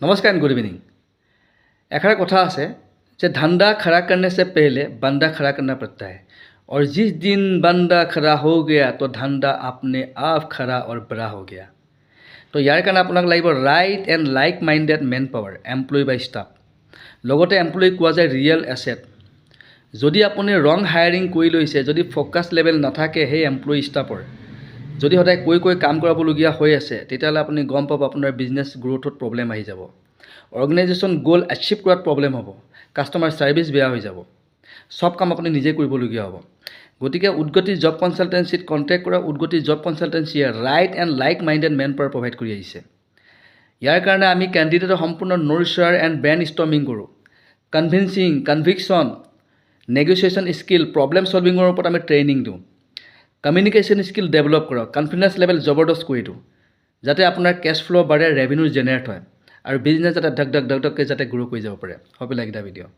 नमस्कार and good evening. एक कथा है कि धंधा खड़ा करने से पहले बंदा खड़ा करना पड़ता है और जिस दिन बंदा खड़ा हो गया तो धंधा अपने आप खड़ा और बड़ा हो गया। तो यार कारण आपनाक लागिब right and like minded manpower employ by staff लगते एम्प्लय क्या जाए रियल एसेट। जदि आपुनि रंग हायरिंग कर लैसे जदि फोकास लेवल नाथाके সেই एम्प्लय स्टाफर যদি সদায় কৈ কাম কৰাবলগীয়া হৈ আছে তেতিয়াহ'লে আপুনি গম পাব আপোনাৰ বিজনেছ গ্ৰোথত প্ৰব্লেম আহি যাব, অৰ্গেনাইজেশ্যন গ'ল এচিভ কৰাত প্ৰব্লেম হ'ব, কাষ্টমাৰ ছাৰ্ভিচ বেয়া হৈ যাব, সব কাম আপুনি নিজে কৰিবলগীয়া হ'ব। গতিকে উদ্গতি জব কনসালটেন্সিত কণ্টেক্ট কৰা উদ্গতি জব কনসালটেন্সিয়ে right and like minded man power provide কৰি আহিছে। ইয়াৰ কাৰণে আমি কেণ্ডিডেটৰ সম্পূৰ্ণ নাৰ্চাৰ এণ্ড ব্ৰেইন ষ্টৰ্মিং কৰোঁ, convincing, conviction, negotiation skill, problem সলভিঙৰ ওপৰত আমি ট্ৰেইনিং দিওঁ, কমিউনিকেশ্যন স্কিল ডেভেলপ কৰক, কনফিডেন্স লেভেল জবৰদস্ত কৰি দিওঁ যাতে আপোনাৰ কেছ ফ্ল' বাঢ়ে, ৰেভিনিউ জেনেৰেট হয় আৰু বিজনেছ যাতে ধক ধককৈ যাতে গ্ৰ' কৰি যাব পাৰে। Hope you like the video'.